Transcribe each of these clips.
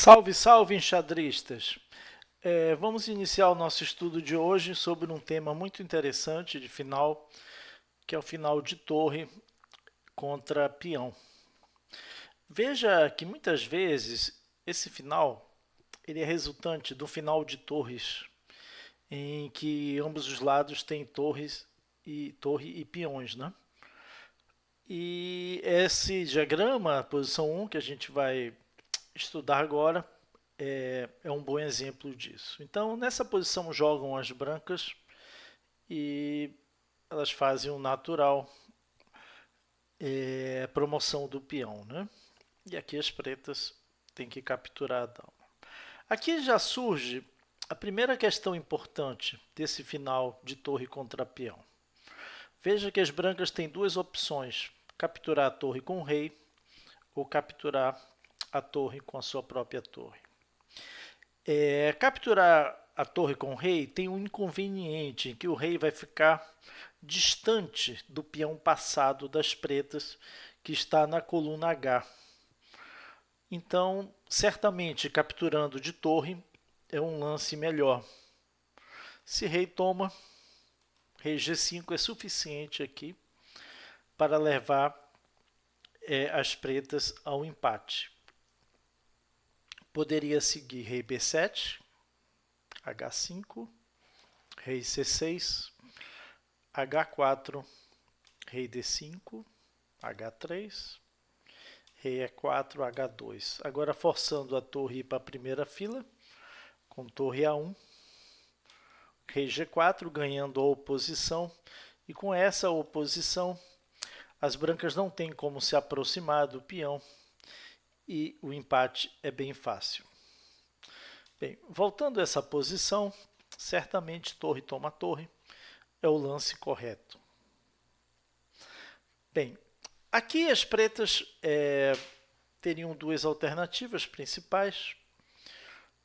Salve, salve, enxadristas! Vamos iniciar o nosso estudo de hoje sobre um tema muito interessante de final, que é o final de torre contra peão. Veja que muitas vezes esse final ele é resultante do final de torres, em que ambos os lados têm torre e peões, né? E esse diagrama, posição 1, que a gente vai estudar agora, é um bom exemplo disso. Então, nessa posição jogam as brancas e elas fazem o natural, promoção do peão, né? E aqui as pretas têm que capturar a dama. Aqui já surge a primeira questão importante desse final de torre contra peão. Veja que as brancas têm duas opções: capturar a torre com o rei ou capturar a torre com a sua própria torre. Capturar a torre com o rei tem um inconveniente, em que o rei vai ficar distante do peão passado das pretas, que está na coluna H. Então, certamente, capturando de torre é um lance melhor. Se rei toma, rei G5 é suficiente aqui para levar as pretas ao empate. Poderia seguir rei B7, H5, rei C6, H4, rei D5, H3, rei E4, H2. Agora forçando a torre para a primeira fila, com torre A1, rei G4, ganhando a oposição, e com essa oposição, as brancas não têm como se aproximar do peão, e o empate é bem fácil. Bem, voltando a essa posição, certamente torre toma torre é o lance correto. Bem, aqui as pretas teriam duas alternativas principais.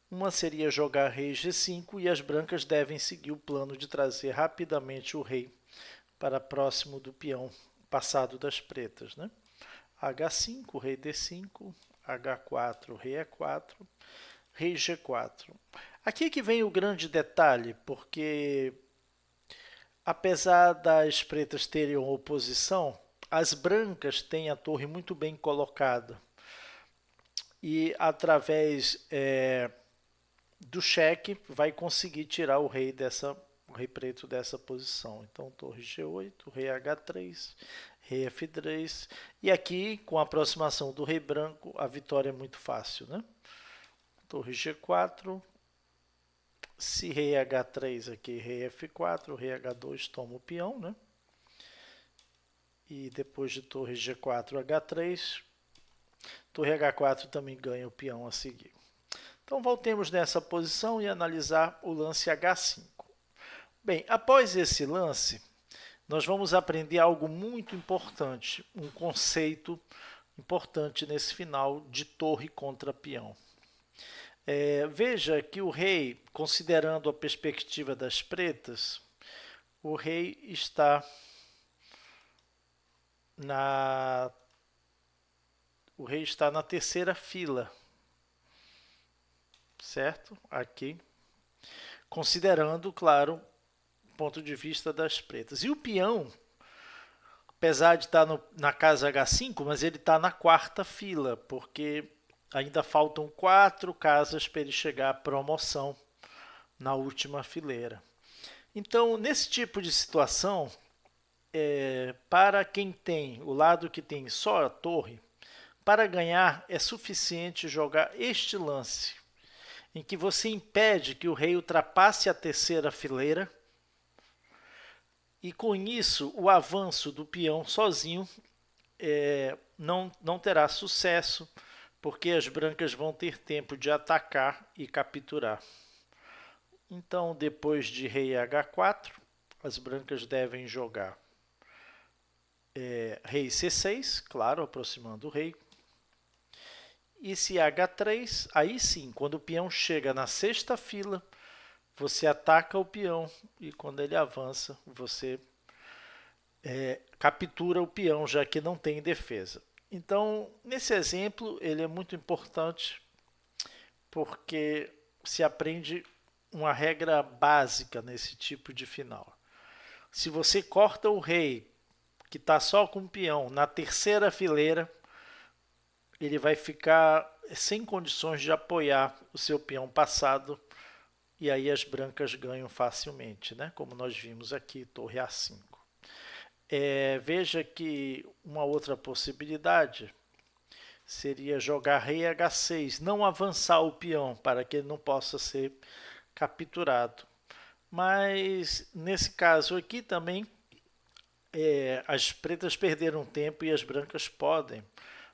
Uma seria jogar rei G5 e as brancas devem seguir o plano de trazer rapidamente o rei para próximo do peão passado das pretas, né? H5, rei D5, H4, rei E4, rei G4. Aqui que vem o grande detalhe, porque apesar das pretas terem oposição, as brancas têm a torre muito bem colocada. E através do cheque vai conseguir tirar o rei preto dessa posição. Então, torre G8, rei H3, rei F3. E aqui, com a aproximação do rei branco, a vitória é muito fácil, né? Torre G4, se rei H3 aqui, rei F4, rei H2 toma o peão, né? E depois de torre G4, H3, torre H4 também ganha o peão a seguir. Então voltemos nessa posição e analisar o lance H5. Bem, após esse lance, nós vamos aprender algo muito importante, um conceito importante nesse final de torre contra peão. Veja que o rei, considerando a perspectiva das pretas, o rei está na terceira fila, certo? Aqui, considerando, claro, o ponto de vista das pretas. E o peão, apesar de estar na casa H5, mas ele está na quarta fila, porque ainda faltam 4 casas para ele chegar à promoção na última fileira. Então, nesse tipo de situação, para quem tem o lado que tem só a torre, para ganhar é suficiente jogar este lance, em que você impede que o rei ultrapasse a terceira fileira, e com isso o avanço do peão sozinho não terá sucesso, porque as brancas vão ter tempo de atacar e capturar. Então, depois de rei H4, as brancas devem jogar rei C6, claro, aproximando o rei. E se H3, aí sim, quando o peão chega na sexta fila, você ataca o peão e quando ele avança, você captura o peão, já que não tem defesa. Então, nesse exemplo, ele é muito importante porque se aprende uma regra básica nesse tipo de final. Se você corta o rei, que está só com o peão, na terceira fileira, ele vai ficar sem condições de apoiar o seu peão passado, e aí as brancas ganham facilmente, né? Como nós vimos aqui, torre A5. Veja que uma outra possibilidade seria jogar rei H6, não avançar o peão para que ele não possa ser capturado. Mas nesse caso aqui também as pretas perderam tempo e as brancas podem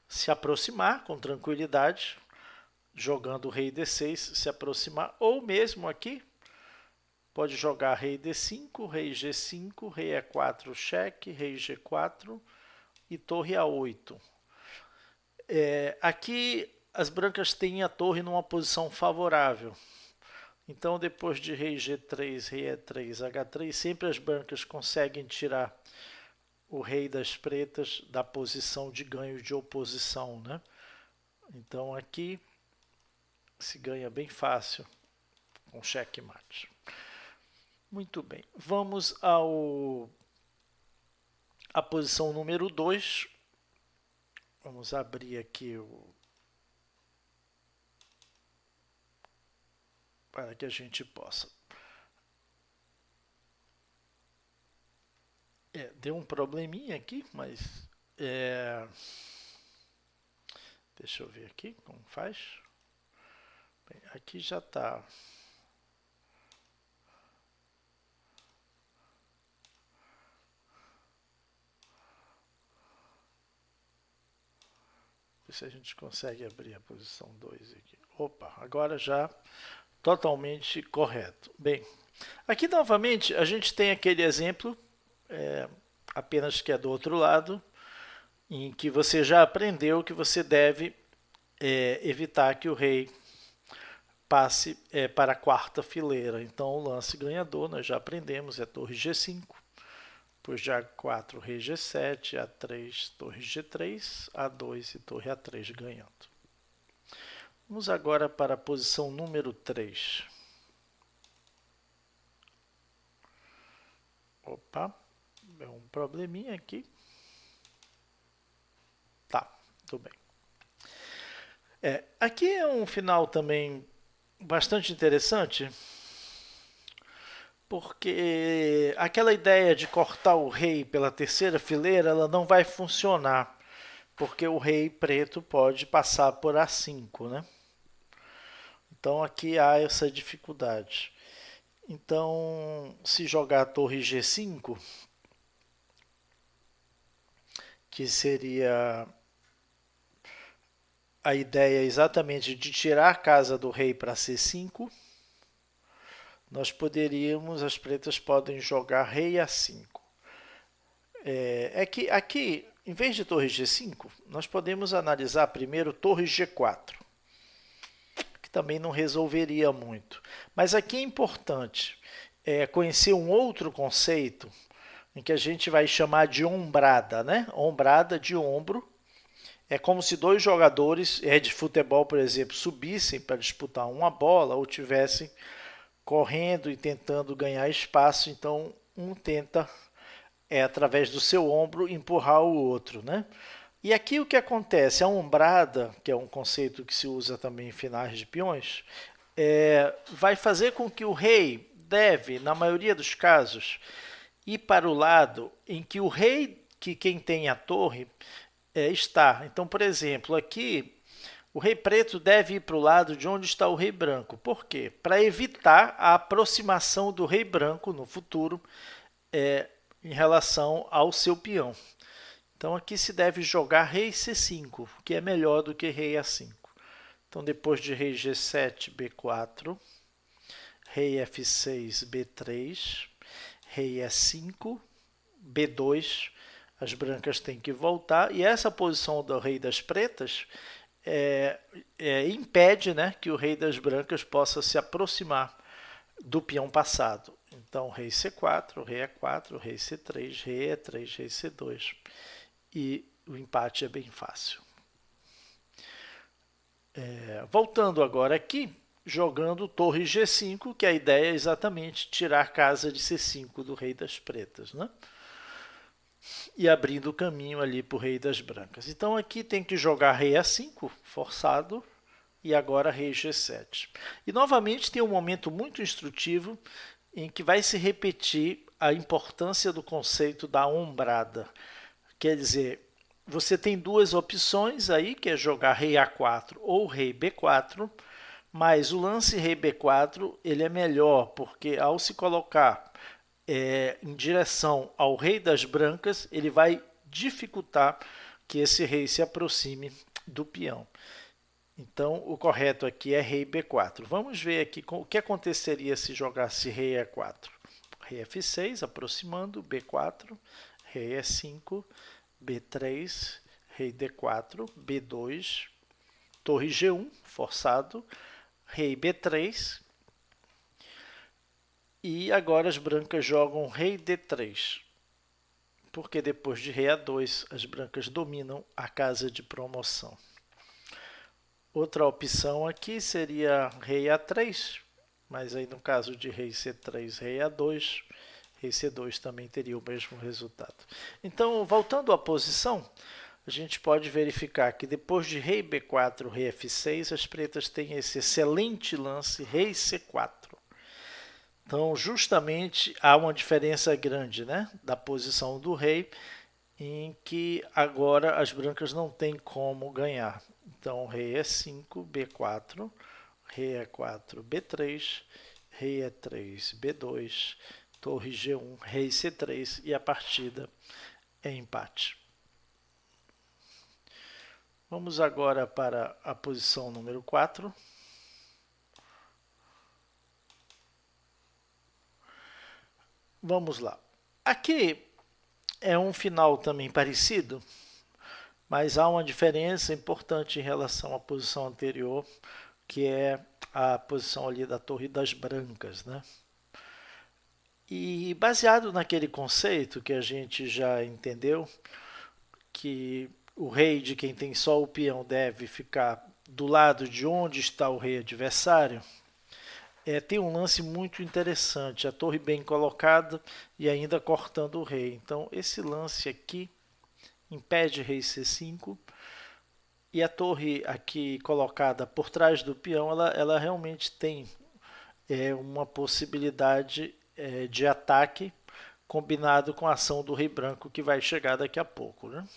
se aproximar com tranquilidade, jogando o rei D6, se aproximar, ou mesmo aqui pode jogar rei D5, rei G5, rei E4, cheque, rei G4 e torre A8. Aqui as brancas têm a torre numa posição favorável. Então, depois de rei G3, rei E3, H3, sempre as brancas conseguem tirar o rei das pretas da posição de ganho de oposição, né? Então, aqui se ganha bem fácil com checkmate. Muito bem, vamos à posição número 2. Vamos abrir aqui para que a gente possa. Deu um probleminha aqui, mas deixa eu ver aqui como faz. Bem, aqui já está. Ver se a gente consegue abrir a posição 2 aqui. Opa, agora já totalmente correto. Bem, aqui novamente a gente tem aquele exemplo, apenas que é do outro lado, em que você já aprendeu que você deve evitar que o rei passe para a quarta fileira. Então o lance ganhador nós já aprendemos, é torre G5, depois de A4, rei G7, A3, torre G3, A2 e torre A3 ganhando. Vamos agora para a posição número 3. Opa, é um probleminha aqui. Tá, tudo bem. Aqui é um final também bastante interessante, porque aquela ideia de cortar o rei pela terceira fileira, ela não vai funcionar, porque o rei preto pode passar por A5, né? Então aqui há essa dificuldade. Então, se jogar a torre G5, que seria a ideia exatamente de tirar a casa do rei para C5, nós poderíamos, as pretas podem jogar rei A5. Que aqui, em vez de torre G5, nós podemos analisar primeiro torre G4, que também não resolveria muito. Mas aqui é importante conhecer um outro conceito em que a gente vai chamar de ombrada, né? Ombrada de ombro. É como se dois jogadores de futebol, por exemplo, subissem para disputar uma bola ou tivessem correndo e tentando ganhar espaço. Então, um tenta, através do seu ombro, empurrar o outro, né? E aqui o que acontece? A ombrada, que é um conceito que se usa também em finais de peões, vai fazer com que o rei deve, na maioria dos casos, ir para o lado em que o rei, que quem tem a torre, está. Então, por exemplo, aqui o rei preto deve ir para o lado de onde está o rei branco. Por quê? Para evitar a aproximação do rei branco no futuro em relação ao seu peão. Então, aqui se deve jogar rei C5, que é melhor do que rei A5. Então, depois de rei G7, B4, rei F6, B3, rei E5, B2, as brancas têm que voltar, e essa posição do rei das pretas impede, né, que o rei das brancas possa se aproximar do peão passado. Então, rei C4, rei E4, rei C3, rei E3, rei C2. E o empate é bem fácil. Voltando agora aqui, jogando torre G5, que a ideia é exatamente tirar casa de C5 do rei das pretas, né? E abrindo o caminho ali para o rei das brancas. Então aqui tem que jogar rei A5, forçado, e agora rei G7. E novamente tem um momento muito instrutivo em que vai se repetir a importância do conceito da ombrada. Quer dizer, você tem duas opções aí, que é jogar rei A4 ou rei B4, mas o lance rei B4 ele é melhor, porque ao se colocar em direção ao rei das brancas, ele vai dificultar que esse rei se aproxime do peão. Então, o correto aqui é rei B4. Vamos ver aqui o que aconteceria se jogasse rei E4. Rei F6, aproximando, B4, rei E5, B3, rei D4, B2, torre G1, forçado, rei B3, e agora as brancas jogam rei D3, porque depois de rei A2, as brancas dominam a casa de promoção. Outra opção aqui seria rei A3, mas aí no caso de rei C3, rei A2, rei C2 também teria o mesmo resultado. Então, voltando à posição, a gente pode verificar que depois de rei B4, rei F6, as pretas têm esse excelente lance rei C4. Então, justamente, há uma diferença grande, né, da posição do rei, em que agora as brancas não têm como ganhar. Então, rei E5, B4, rei E4, B3, rei E3, B2, torre G1, rei C3 e a partida é empate. Vamos agora para a posição número 4. Vamos lá. Aqui é um final também parecido, mas há uma diferença importante em relação à posição anterior, que é a posição ali da torre das brancas, né? E baseado naquele conceito que a gente já entendeu, que o rei de quem tem só o peão deve ficar do lado de onde está o rei adversário, tem um lance muito interessante, a torre bem colocada e ainda cortando o rei. Então, esse lance aqui impede rei C5 e a torre aqui colocada por trás do peão, ela realmente tem uma possibilidade de ataque combinado com a ação do rei branco que vai chegar daqui a pouco, né?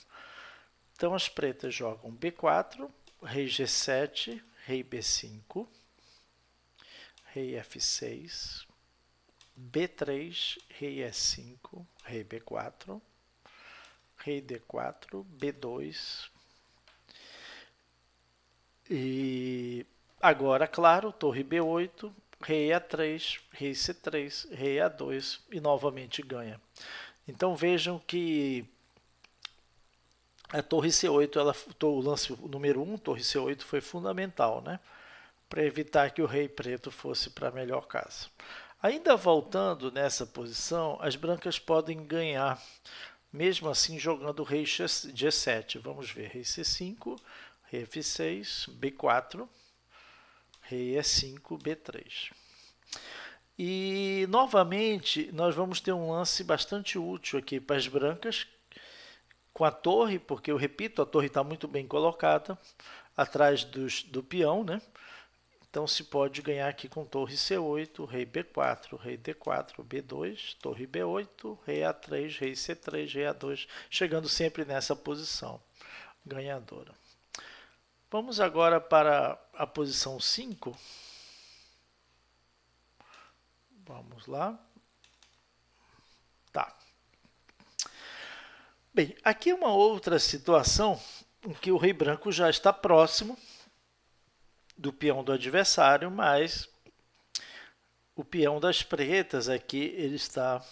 Então, as pretas jogam B4, rei G7, rei B5, rei F6, B3, rei E5, rei B4, rei D4, B2. E agora, claro, torre B8, rei A3, rei C3, rei A2 e novamente ganha. Então vejam que a torre C8, o lance número 1, torre C8, foi fundamental, né? Para evitar que o rei preto fosse para a melhor casa. Ainda voltando nessa posição, as brancas podem ganhar, mesmo assim jogando rei G7. Vamos ver, rei C5, rei F6, B4, rei E5, B3. E, novamente, nós vamos ter um lance bastante útil aqui para as brancas, com a torre, porque eu repito, a torre está muito bem colocada, atrás do peão, né? Então, se pode ganhar aqui com torre C8, rei B4, rei D4, B2, torre B8, rei A3, rei C3, rei A2, chegando sempre nessa posição ganhadora. Vamos agora para a posição 5. Vamos lá. Tá. Bem, aqui é uma outra situação em que o rei branco já está próximo do peão do adversário, mas o peão das pretas aqui ele está,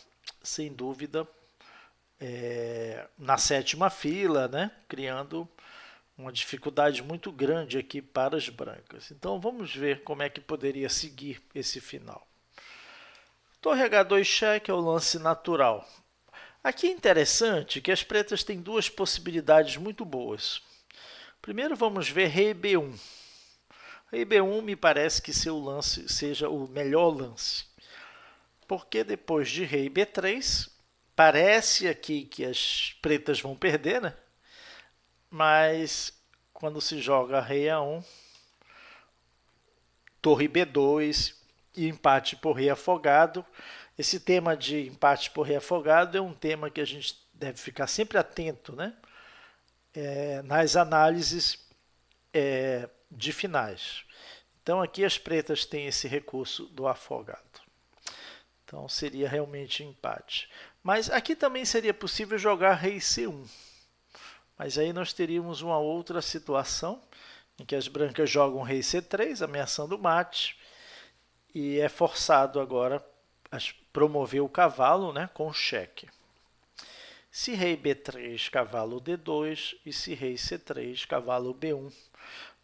sem dúvida, na 7ª fila, né? Criando uma dificuldade muito grande aqui para as brancas. Então vamos ver como é que poderia seguir esse final. Torre H2 cheque é o lance natural. Aqui é interessante que as pretas têm duas possibilidades muito boas. Primeiro vamos ver rei B1. Rei B1 me parece que seu lance seja o melhor lance, porque depois de rei B3, parece aqui que as pretas vão perder, né? Mas quando se joga rei A1, torre B2 e empate por rei afogado. Esse tema de empate por rei afogado é um tema que a gente deve ficar sempre atento, né? Nas análises de finais. Então aqui as pretas têm esse recurso do afogado. Então seria realmente empate. Mas aqui também seria possível jogar rei C1. Mas aí nós teríamos uma outra situação em que as brancas jogam rei C3, ameaçando o mate, e é forçado agora a promover o cavalo, né, com cheque. Se rei B3, cavalo D2, e se rei C3, cavalo B1.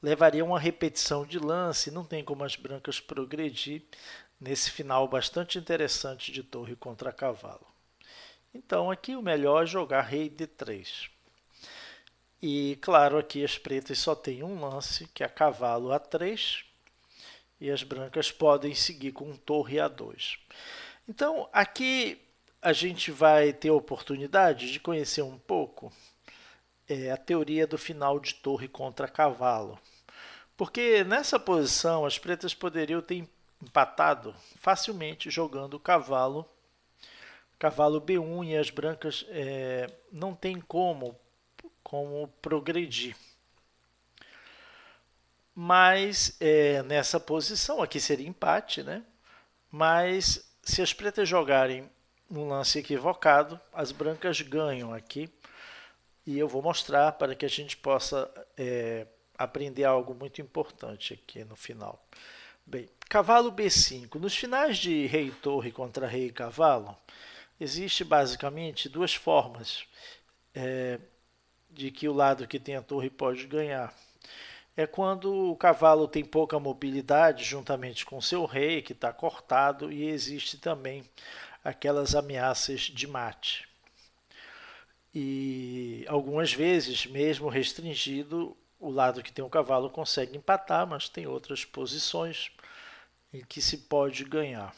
Levaria uma repetição de lance, não tem como as brancas progredir nesse final bastante interessante de torre contra cavalo. Então aqui o melhor é jogar rei D3. E claro, aqui as pretas só têm um lance, que é cavalo A3, e as brancas podem seguir com torre A2. Então aqui a gente vai ter a oportunidade de conhecer um pouco a teoria do final de torre contra cavalo. Porque nessa posição as pretas poderiam ter empatado facilmente jogando cavalo B1 e as brancas não tem como progredir. Mas nessa posição, aqui seria empate, né? Mas se as pretas jogarem um lance equivocado, as brancas ganham aqui. E eu vou mostrar para que a gente possa aprender algo muito importante aqui no final. Bem, cavalo B5. Nos finais de rei e torre contra rei e cavalo, existe basicamente duas formas de que o lado que tem a torre pode ganhar. É quando o cavalo tem pouca mobilidade juntamente com seu rei, que está cortado, e existe também aquelas ameaças de mate. E algumas vezes, mesmo restringido, o lado que tem o cavalo consegue empatar, mas tem outras posições em que se pode ganhar.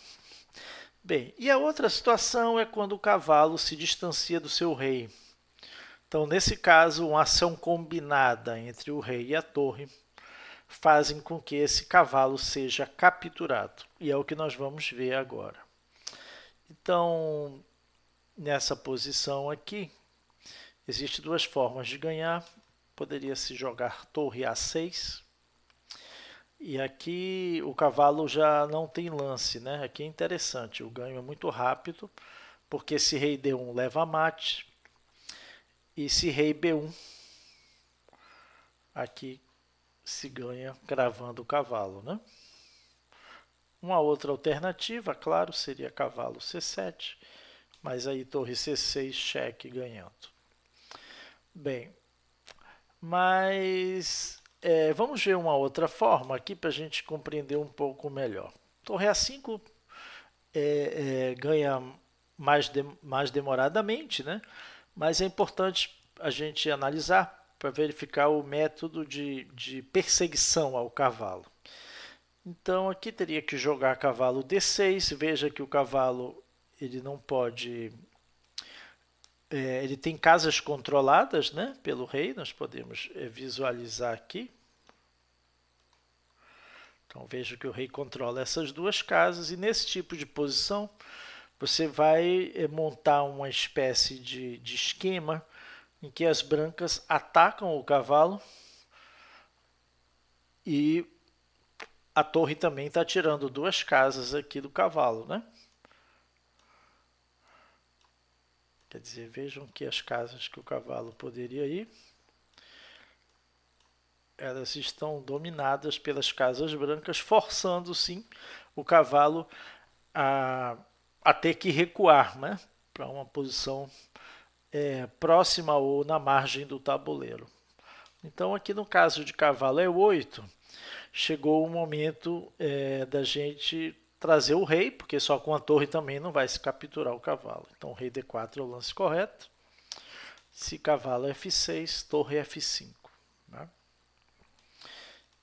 Bem, e a outra situação é quando o cavalo se distancia do seu rei. Então, nesse caso, uma ação combinada entre o rei e a torre fazem com que esse cavalo seja capturado. E é o que nós vamos ver agora. Então, nessa posição aqui, existem duas formas de ganhar. Poderia se jogar torre A6. E aqui o cavalo já não tem lance, né? Aqui é interessante, o ganho é muito rápido, porque se rei D1 leva mate, e se rei B1, aqui se ganha cravando o cavalo, né? Uma outra alternativa, claro, seria cavalo C7, mas aí torre C6, cheque ganhando. Bem, mas vamos ver uma outra forma aqui para a gente compreender um pouco melhor. Torre A5 ganha mais demoradamente, né? Mas é importante a gente analisar para verificar o método de perseguição ao cavalo. Então aqui teria que jogar cavalo D6, veja que o cavalo ele não pode... ele tem casas controladas, né, pelo rei, nós podemos visualizar aqui. Então veja que o rei controla essas duas casas e nesse tipo de posição você vai montar uma espécie de esquema em que as brancas atacam o cavalo e a torre também está tirando duas casas aqui do cavalo, né? Quer dizer, vejam que as casas que o cavalo poderia ir, elas estão dominadas pelas casas brancas, forçando sim o cavalo a ter que recuar, né? Para uma posição próxima ou na margem do tabuleiro. Então aqui no caso de cavalo E8, chegou o momento da gente trazer o rei, porque só com a torre também não vai se capturar o cavalo. Então rei D4 é o lance correto. Se cavalo F6, torre F5. Né?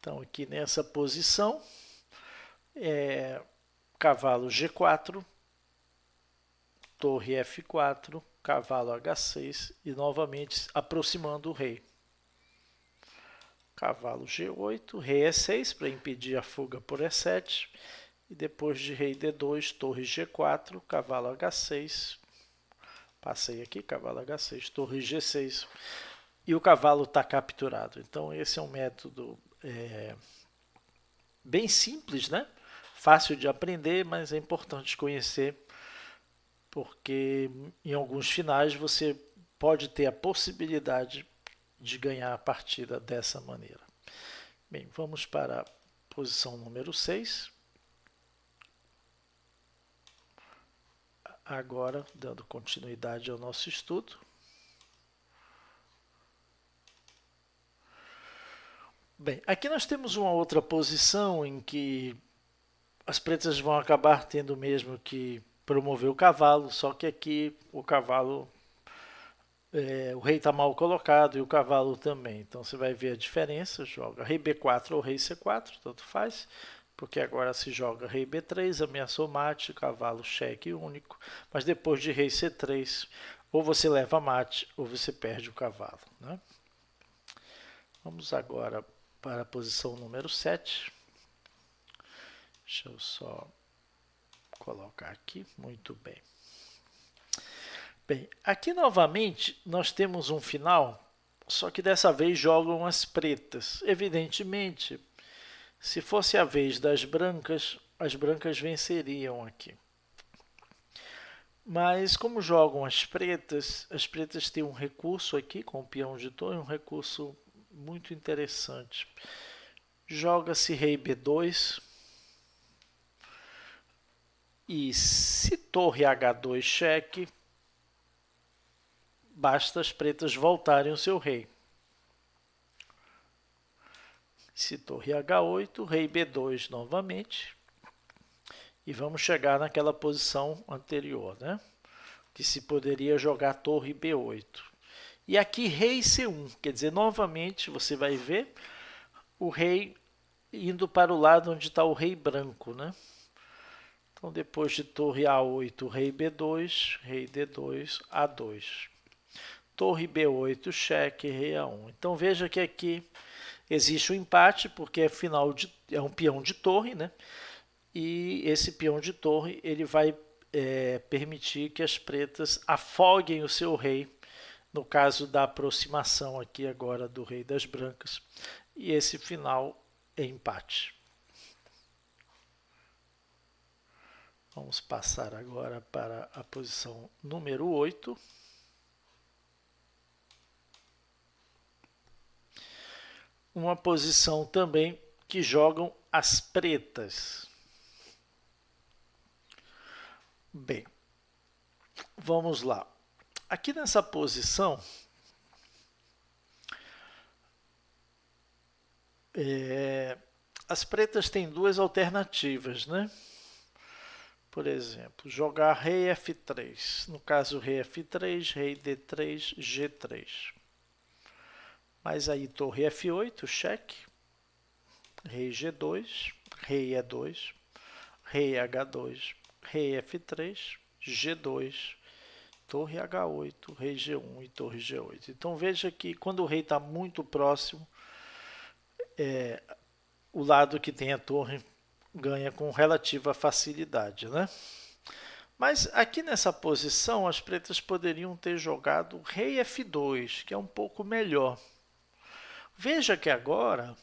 Então, aqui nessa posição, cavalo G4, torre F4, cavalo H6 e novamente aproximando o rei. Cavalo G8, rei E6 para impedir a fuga por E7 e depois de rei D2, torre G4, cavalo H6, passei aqui, cavalo H6, torre G6 e o cavalo está capturado. Então esse é um método bem simples, né? Fácil de aprender, mas é importante conhecer porque em alguns finais você pode ter a possibilidade de ganhar a partida dessa maneira. Bem, vamos para a posição número 6. Agora, dando continuidade ao nosso estudo. Bem, aqui nós temos uma outra posição em que as pretas vão acabar tendo mesmo que promover o cavalo, só que aqui o cavalo, o rei está mal colocado e o cavalo também. Então você vai ver a diferença, joga rei B4 ou rei C4, tanto faz, porque agora se joga rei B3, ameaçou mate, cavalo cheque único, mas depois de rei C3, ou você leva mate ou você perde o cavalo, né? Vamos agora para a posição número 7. Deixa eu só colocar aqui, muito bem. Bem, aqui novamente nós temos um final, só que dessa vez jogam as pretas. Evidentemente, se fosse a vez das brancas, as brancas venceriam aqui. Mas como jogam as pretas têm um recurso aqui com o peão de torre, um recurso muito interessante. Joga-se rei B2 e se torre H2 cheque, basta as pretas voltarem o seu rei. Se torre H8, rei B2 novamente. E vamos chegar naquela posição anterior, né? Que se poderia jogar torre B8. E aqui rei C1, quer dizer, novamente você vai ver o rei indo para o lado onde está o rei branco, né? Então depois de torre A8, rei B2, rei D2, A2. Torre B8, cheque, rei A1. Então veja que aqui existe um empate, porque é um peão de torre, né? E esse peão de torre ele vai permitir que as pretas afoguem o seu rei, no caso da aproximação aqui agora do rei das brancas. E esse final é empate. Vamos passar agora para a posição número 8. Uma posição também que jogam as pretas. Bem, vamos lá. Aqui nessa posição, as pretas têm duas alternativas, né? Por exemplo, jogar rei F3. No caso, rei F3, rei D3, G3. Mas aí torre F8, cheque. Rei G2, rei E2, rei H2, rei F3, G2, torre H8, rei G1 e torre G8. Então veja que quando o rei está muito próximo, o lado que tem a torre ganha com relativa facilidade, né? Mas aqui nessa posição as pretas poderiam ter jogado rei F2, que é um pouco melhor. Veja que agora,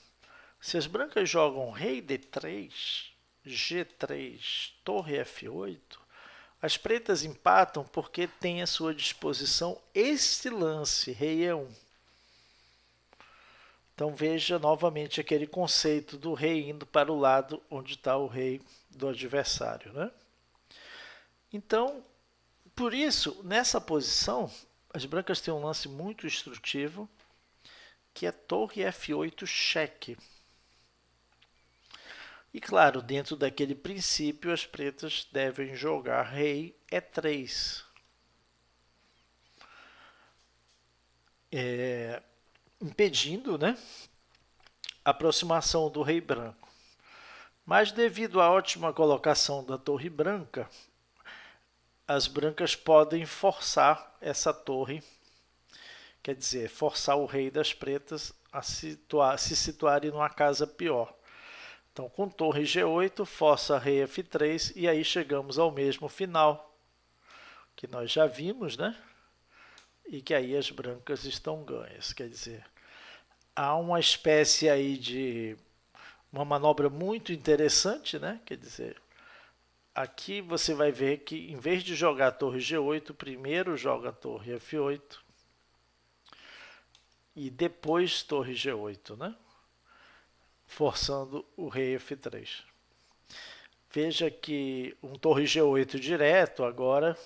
se as brancas jogam rei D3, G3, torre F8, as pretas empatam porque tem à sua disposição este lance, rei E1. Então veja novamente aquele conceito do rei indo para o lado onde está o rei do adversário, né? Então, por isso, nessa posição, as brancas têm um lance muito instrutivo, que é torre F8 cheque. E claro, dentro daquele princípio, as pretas devem jogar rei E3. Impedindo, né, aproximação do rei branco. Mas devido à ótima colocação da torre branca, as brancas podem forçar essa torre, quer dizer, forçar o rei das pretas a se situarem numa casa pior. Então, com torre G8, força rei F3 e aí chegamos ao mesmo final que nós já vimos, né? E que aí as brancas estão ganhas. Quer dizer, há uma espécie aí de uma manobra muito interessante, né? Quer dizer, aqui você vai ver que em vez de jogar a torre G8, primeiro joga a torre F8 e depois torre G8, né? Forçando o rei F3. Veja que um torre G8 direto agora,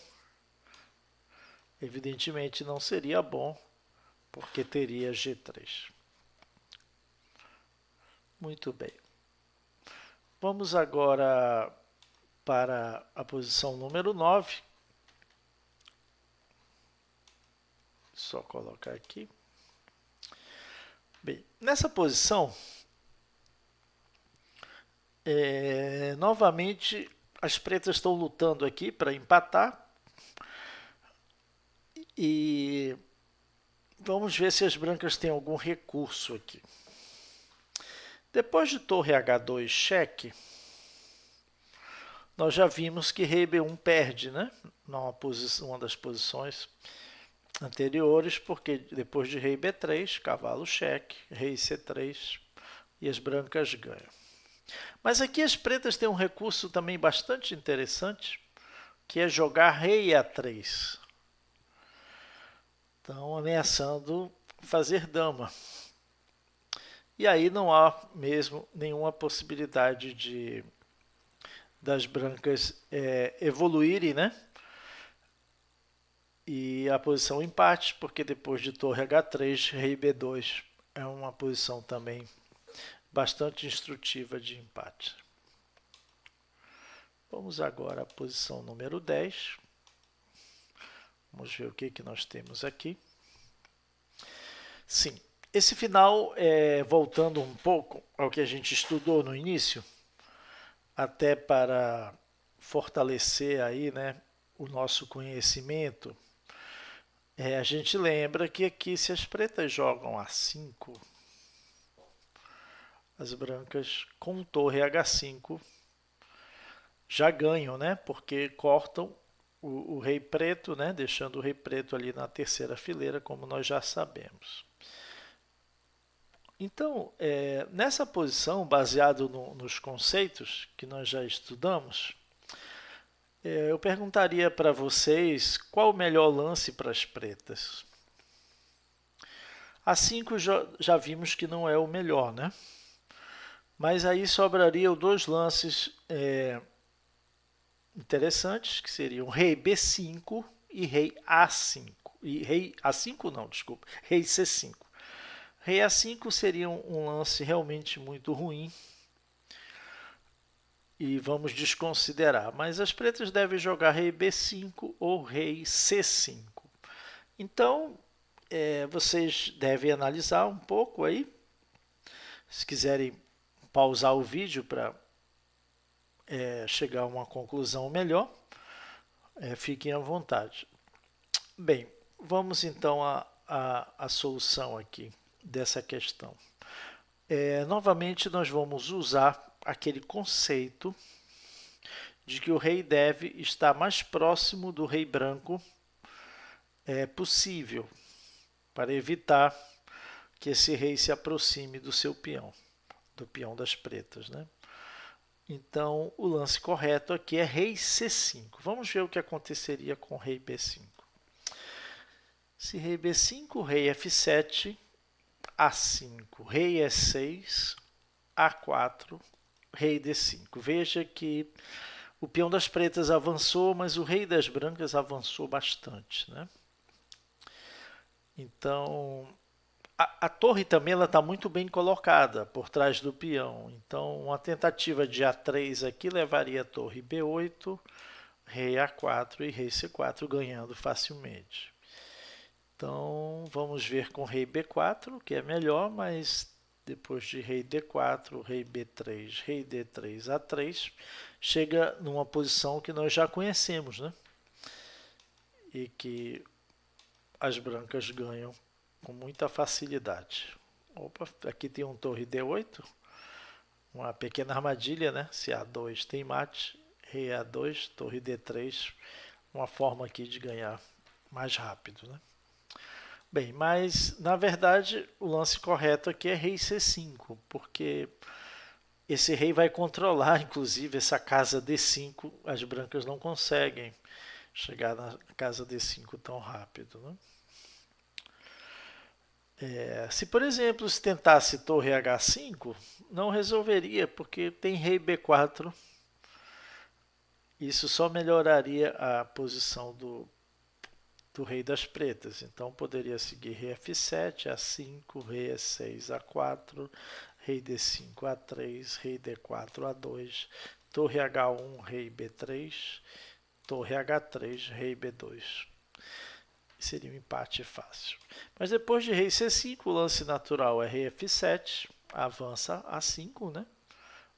evidentemente não seria bom, porque teria G3. Muito bem. Vamos agora para a posição número 9. Só colocar aqui. Bem, nessa posição, novamente as pretas estão lutando aqui para empatar. E vamos ver se as brancas têm algum recurso aqui. Depois de torre H2 cheque, nós já vimos que rei B1 perde, né? Uma das posições anteriores, porque depois de rei B3, cavalo cheque, rei C3 e as brancas ganham. Mas aqui as pretas têm um recurso também bastante interessante, que é jogar rei A3. Então, ameaçando fazer dama. E aí não há mesmo nenhuma possibilidade das brancas evoluírem, né? E a posição empate, porque depois de torre H3, rei B2 é uma posição também bastante instrutiva de empate. Vamos agora à posição número 10. Vamos ver o que nós temos aqui. Sim, esse final, voltando um pouco ao que a gente estudou no início, até para fortalecer aí, né, o nosso conhecimento, a gente lembra que aqui se as pretas jogam A5, as brancas com torre H5 já ganham, né, porque cortam o rei preto, né, deixando o rei preto ali na terceira fileira, como nós já sabemos. Então, nessa posição, baseado nos conceitos que nós já estudamos, eu perguntaria para vocês qual o melhor lance para as pretas. A5 já vimos que não é o melhor, né? Mas aí sobrariam dois lances interessantes, que seriam rei B5 e rei A5. E rei A5 não, desculpa, rei C5. Rei A5 seria um lance realmente muito ruim e vamos desconsiderar, mas as pretas devem jogar rei B5 ou rei C5. Então, vocês devem analisar um pouco aí, se quiserem pausar o vídeo para chegar a uma conclusão melhor, fiquem à vontade. Bem, vamos então à solução aqui dessa questão. Novamente, nós vamos usar aquele conceito de que o rei deve estar mais próximo do rei branco possível, para evitar que esse rei se aproxime do seu peão, do peão das pretas, né? Então, o lance correto aqui é rei C5. Vamos ver o que aconteceria com rei B5. Se rei B5, rei F7, A5, rei E6, A4, rei D5. Veja que o peão das pretas avançou, mas o rei das brancas avançou bastante, né? Então, a torre também está muito bem colocada por trás do peão. Então, uma tentativa de A3 aqui levaria a torre B8, rei A4 e rei C4 ganhando facilmente. Então, vamos ver com rei B4, que é melhor, mas depois de rei D4, rei B3, rei D3, A3, chega numa posição que nós já conhecemos, né? E que as brancas ganham com muita facilidade. Opa, aqui tem um torre D8, uma pequena armadilha, né? Se A2 tem mate, rei A2, torre D3, uma forma aqui de ganhar mais rápido, né? Bem, mas na verdade o lance correto aqui é rei C5, porque esse rei vai controlar, inclusive, essa casa D5. As brancas não conseguem chegar na casa D5 tão rápido, né? Se, por exemplo, se tentasse torre H5, não resolveria, porque tem rei B4. Isso só melhoraria a posição do rei das pretas. Então, poderia seguir rei F7, A5, rei E6, A4, rei D5, A3, rei D4, A2, torre H1, rei B3, torre H3, rei B2. Seria um empate fácil. Mas depois de rei C5, o lance natural é rei F7, avança A5, né?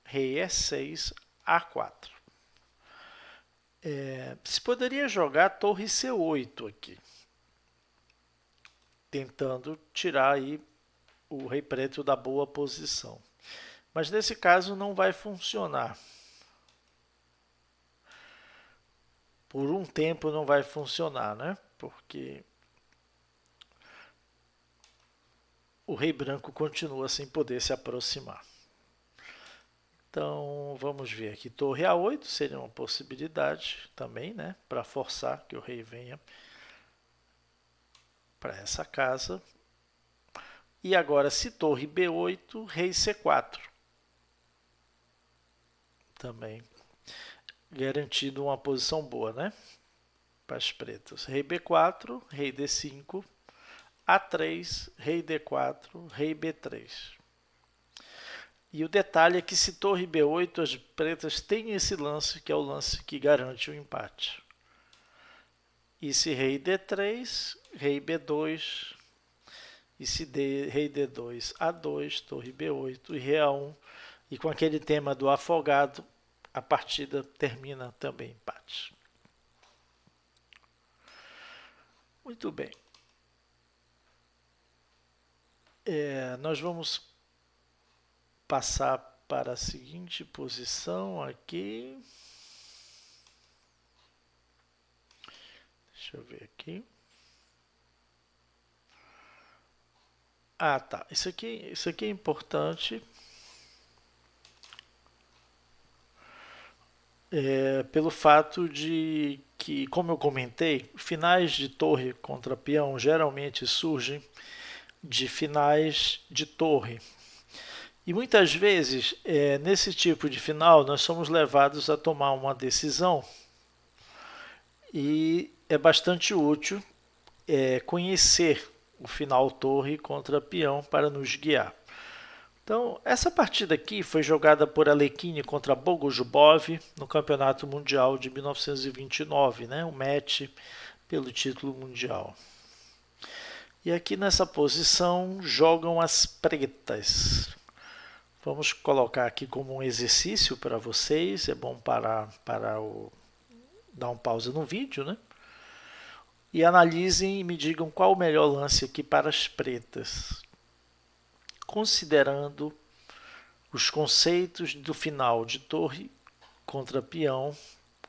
Rei E6, A4. Se poderia jogar torre C8 aqui, tentando tirar aí o rei preto da boa posição. Mas nesse caso não vai funcionar. Por um tempo não vai funcionar, né? Porque o rei branco continua sem poder se aproximar. Então, vamos ver aqui. Torre A8 seria uma possibilidade também, né? Para forçar que o rei venha para essa casa. E agora, se torre B8, rei C4. Também garantido uma posição boa, né? Para as pretas. Rei B4, rei D5, A3, rei D4, rei B3. E o detalhe é que se torre B8, as pretas têm esse lance, que é o lance que garante o empate. E se rei D3, rei B2, e se rei D2, A2, torre B8 e rei A1, e com aquele tema do afogado, a partida termina também empate. Muito bem. Nós vamos passar para a seguinte posição aqui. Deixa eu ver aqui. Ah, tá. Isso aqui é importante. Pelo fato de que, como eu comentei, finais de torre contra peão geralmente surgem de finais de torre. E muitas vezes, nesse tipo de final, nós somos levados a tomar uma decisão e é bastante útil conhecer o final torre contra peão para nos guiar. Então, essa partida aqui foi jogada por Alekhine contra Bogojubov no Campeonato Mundial de 1929, né? Um match pelo título mundial. E aqui nessa posição jogam as pretas. Vamos colocar aqui como um exercício para vocês. É bom dar um pausa no vídeo, né? E analisem e me digam qual o melhor lance aqui para as pretas, considerando os conceitos do final de torre contra peão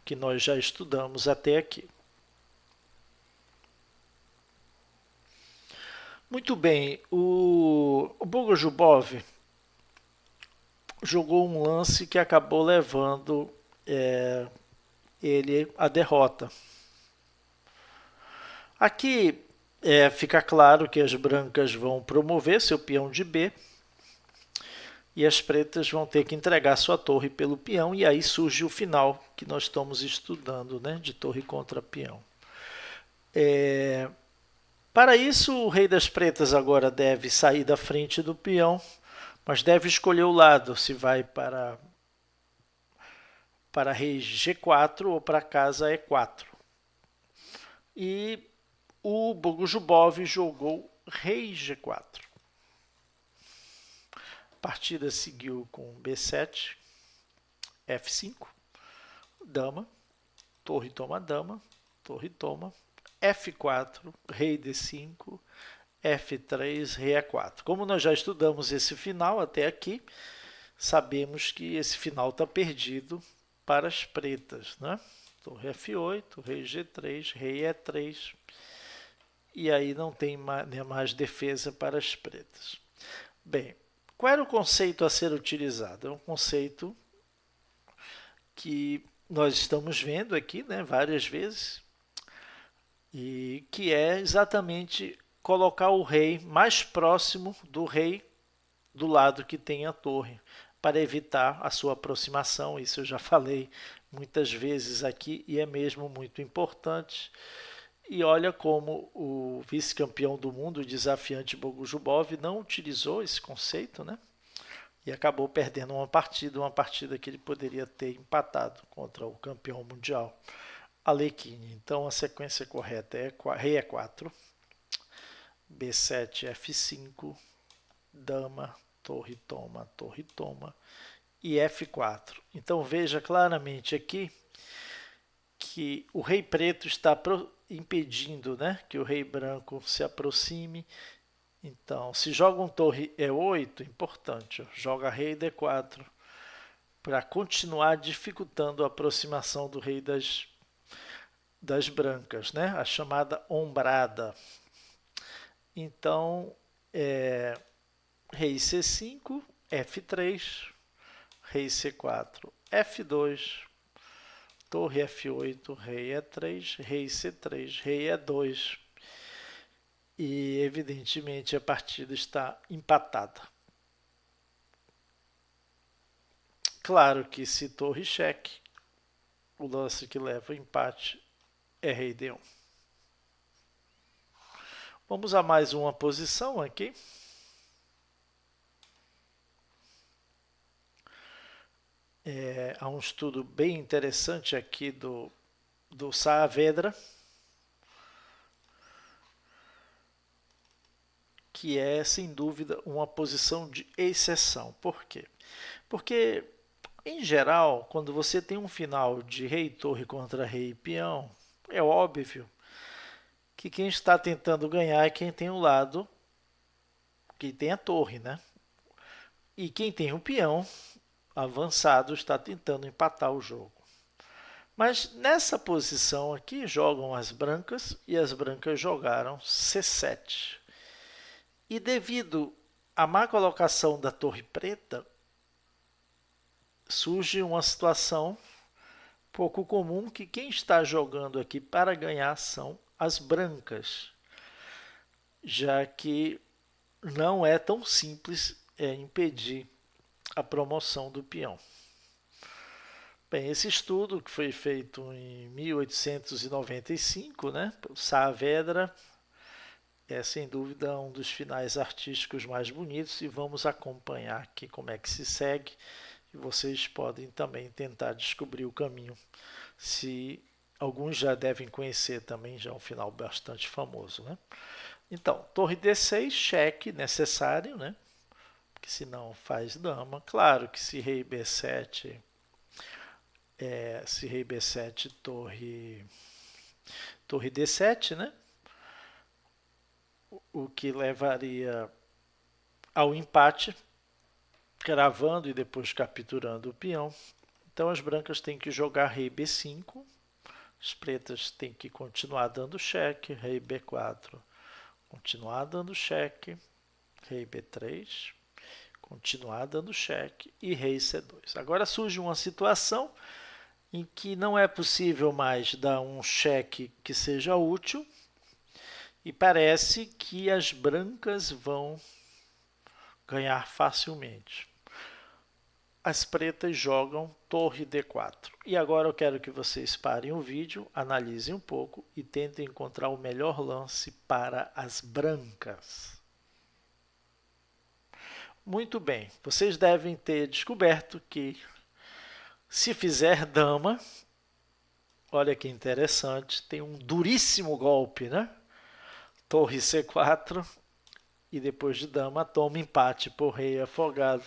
que nós já estudamos até aqui. Muito bem, o Bogojubov jogou um lance que acabou levando ele à derrota. Aqui fica claro que as brancas vão promover seu peão de B e as pretas vão ter que entregar sua torre pelo peão, e aí surge o final que nós estamos estudando, né, de torre contra peão. Para isso, o rei das pretas agora deve sair da frente do peão, mas deve escolher o lado, se vai para rei G4 ou para casa E4. E o Bogojubov jogou rei G4. partida seguiu com B7, F5, dama, torre toma dama, torre toma, F4, rei D5, F3, rei E4. Como nós já estudamos esse final até aqui, sabemos que esse final está perdido para as pretas, né? Torre F8, rei G3, rei E3, e aí não tem mais defesa para as pretas. Bem, qual era o conceito a ser utilizado? É um conceito que nós estamos vendo aqui, né, várias vezes, e que é exatamente colocar o rei mais próximo do rei do lado que tem a torre, para evitar a sua aproximação. Isso eu já falei muitas vezes aqui e é mesmo muito importante. E olha como o vice-campeão do mundo, o desafiante Bogusubov, não utilizou esse conceito, né? E acabou perdendo uma partida que ele poderia ter empatado contra o campeão mundial, Alekhine. Então a sequência correta é rei E4, B7, F5, dama, torre toma e F4. Então veja claramente aqui que o rei preto está impedindo, né, que o rei branco se aproxime. Então, se joga um torre E8, importante, joga rei D4 para continuar dificultando a aproximação do rei das brancas, né, a chamada ombrada. Então, rei C5, F3, rei C4, F2, torre F8, rei E3, rei C3, rei E2. E, evidentemente, a partida está empatada. Claro que se torre cheque, o lance que leva ao empate é rei D1. Vamos a mais uma posição aqui. Há um estudo bem interessante aqui do Saavedra, que é, sem dúvida, uma posição de exceção. Por quê? Porque, em geral, quando você tem um final de rei torre contra rei e peão, é óbvio que quem está tentando ganhar é quem tem o lado, que tem a torre, né? E quem tem o peão avançado está tentando empatar o jogo. Mas nessa posição aqui jogam as brancas e as brancas jogaram C7. E devido à má colocação da torre preta, surge uma situação pouco comum que quem está jogando aqui para ganhar são as brancas, já que não é tão simples impedir a promoção do peão. Bem, esse estudo que foi feito em 1895, né, pelo Saavedra, é sem dúvida um dos finais artísticos mais bonitos e vamos acompanhar aqui como é que se segue e vocês podem também tentar descobrir o caminho, se alguns já devem conhecer também, já é um final bastante famoso, né? Então, torre D6, cheque necessário, né? Porque senão faz dama. Claro que se rei B7, torre D7, né? O que levaria ao empate, cravando e depois capturando o peão. Então as brancas têm que jogar rei B5, as pretas têm que continuar dando cheque, rei B4, continuar dando cheque, rei B3, continuar dando cheque e rei C2. Agora surge uma situação em que não é possível mais dar um cheque que seja útil e parece que as brancas vão ganhar facilmente. As pretas jogam torre D4. E agora eu quero que vocês parem o vídeo, analisem um pouco e tentem encontrar o melhor lance para as brancas. Muito bem, vocês devem ter descoberto que se fizer dama, olha que interessante, tem um duríssimo golpe, né? Torre C4, e depois de dama toma empate por rei afogado.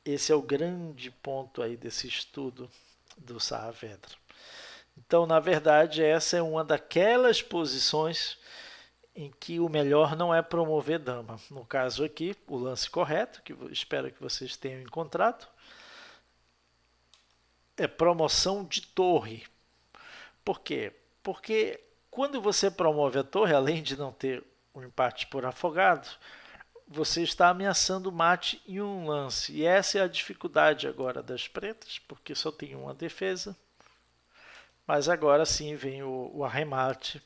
Esse é o grande ponto aí desse estudo do Saavedra. Então, na verdade, essa é uma daquelas posições em que o melhor não é promover dama. No caso aqui, o lance correto, que espero que vocês tenham encontrado, é promoção de torre. Por quê? Porque quando você promove a torre, além de não ter um empate por afogado, você está ameaçando o mate em um lance. E essa é a dificuldade agora das pretas, porque só tem uma defesa. Mas agora sim vem o arremate.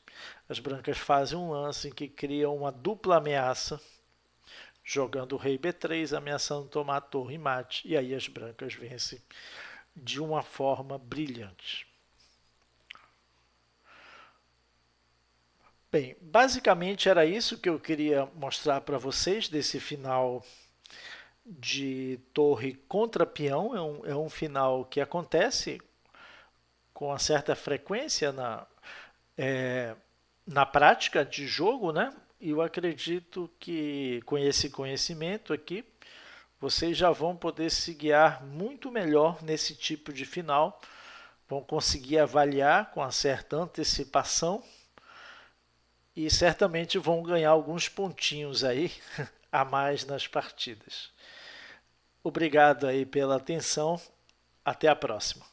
As brancas fazem um lance em que criam uma dupla ameaça, jogando o rei B3, ameaçando tomar a torre e mate. E aí as brancas vencem de uma forma brilhante. Bem, basicamente era isso que eu queria mostrar para vocês desse final de torre contra peão. É um final que acontece com uma certa frequência na prática de jogo, né? E eu acredito que com esse conhecimento aqui, vocês já vão poder se guiar muito melhor nesse tipo de final, vão conseguir avaliar com uma certa antecipação e certamente vão ganhar alguns pontinhos aí a mais nas partidas. Obrigado aí pela atenção, até a próxima.